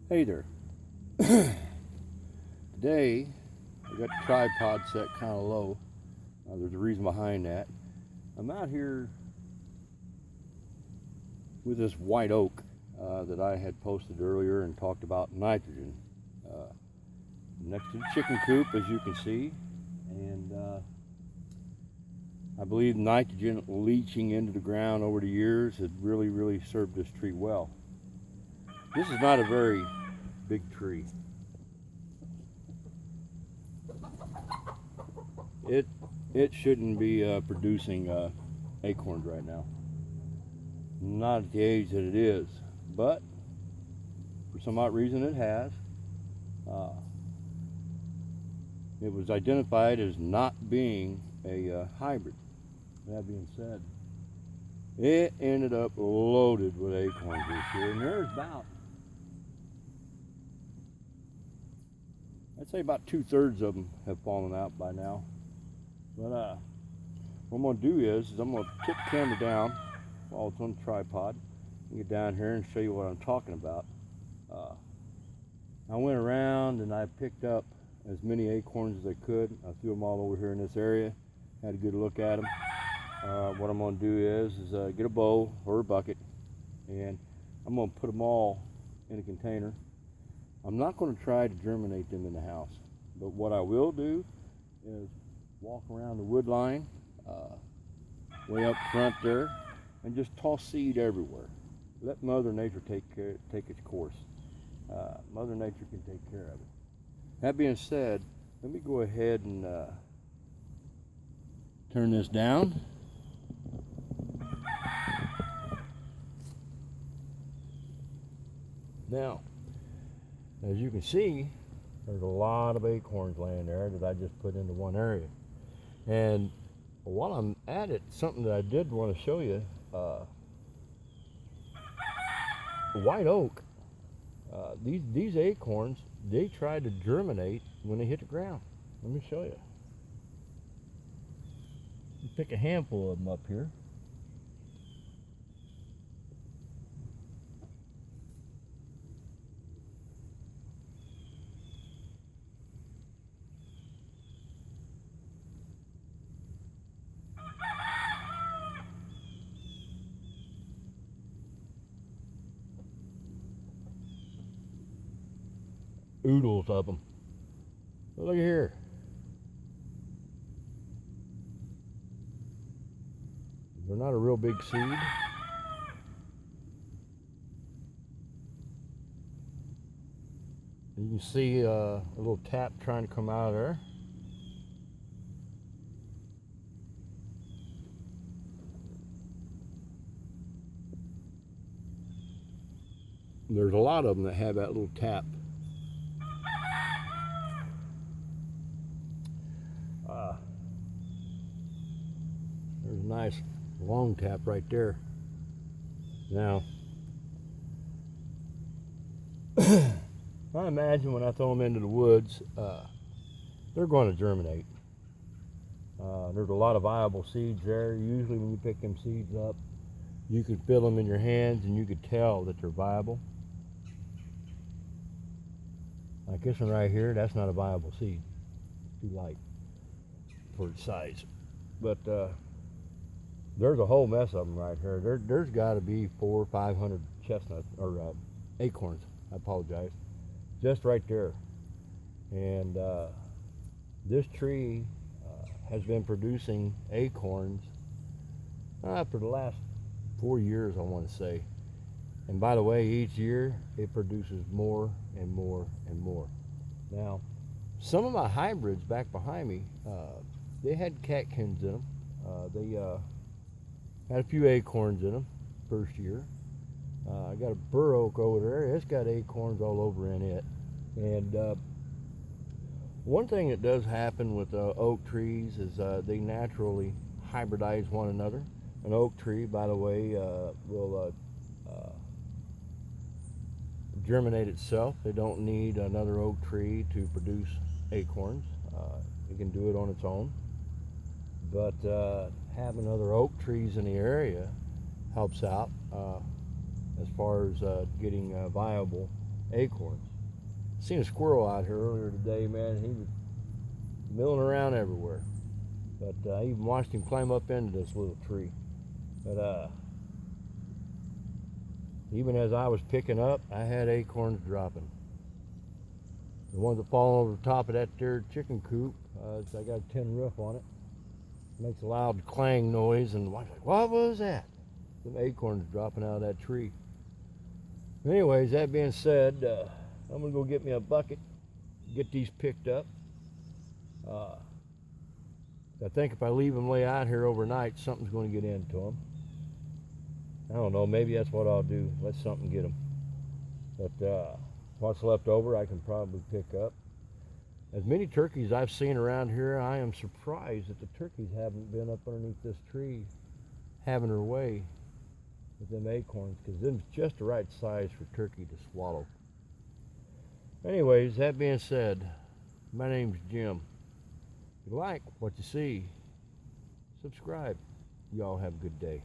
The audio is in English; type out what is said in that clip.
Hey there. Today, I got the tripod set kind of low. There's a reason behind that. I'm out here with this white oak that I had posted earlier and talked about nitrogen. Uh, Next to the chicken coop, as you can see. And I believe nitrogen leaching into the ground over the years had really served this tree well. This is not a very big tree. It shouldn't be producing acorns right now. Not at the age that it is, but for some odd reason it has. It was identified as not being a hybrid. That being said, it ended up loaded with acorns this year, and there's I'd say about 2/3 of them have fallen out by now. But what I'm going to do is I'm going to tip the camera down while it's on the tripod and get down here and show you what I'm talking about. I went around and I picked up as many acorns as I could. I threw them all over here in this area, had a good look at them. What I'm going to do is get a bowl or a bucket, and I'm going to put them all in a container. I'm not going to try to germinate them in the house, but what I will do is walk around the wood line way up front there and just toss seed everywhere. Let Mother Nature take its course. Mother Nature can take care of it. That being said, let me go ahead and turn this down. Now, as you can see, there's a lot of acorns laying there that I just put into one area. And while I'm at it, something that I did want to show you, the white oak, these acorns, they try to germinate when they hit the ground. Let me show you. Pick a handful of them up here. Oodles of them. Look here. They're not a real big seed. You can see a little tap trying to come out of there. There's a lot of them that have that little tap. There's a nice long tap right there. Now, I imagine when I throw them into the woods, they're going to germinate. There's a lot of viable seeds there. Usually when you pick them seeds up, you could feel them in your hands and you could tell that they're viable. Like this one right here, that's not a viable seed. It's too light for its size. But there's a whole mess of them right here. There's got to be 400 or 500 chestnuts or acorns. I apologize. Just right there. And this tree has been producing acorns for the last 4 years, I want to say. And by the way, each year it produces more and more and more. Now, some of my hybrids back behind me, they had catkins in them. They had a few acorns in them first year. I got a bur oak over there. It's got acorns all over in it. And one thing that does happen with oak trees is they naturally hybridize one another. An oak tree, by the way, will germinate itself. They don't need another oak tree to produce acorns. It can do it on its own. But having other oak trees in the area helps out as far as getting viable acorns. Seen a squirrel out here earlier today, man. He was milling around everywhere. But I even watched him climb up into this little tree. But even as I was picking up, I had acorns dropping. The ones that fall over the top of that there chicken coop, I got a tin roof on it. Makes a loud clang noise, and like, what was that? Some acorns dropping out of that tree. Anyways, that being said, I'm gonna go get me a bucket, get these picked up. I think if I leave them lay out here overnight, something's going to get into them. I don't know, maybe that's what I'll do, let something get them. But what's left over I can probably pick up. As many turkeys I've seen around here, I am surprised that the turkeys haven't been up underneath this tree having their way with them acorns, because them's just the right size for turkey to swallow. Anyways, that being said, my name's Jim. If you like what you see, subscribe. Y'all have a good day.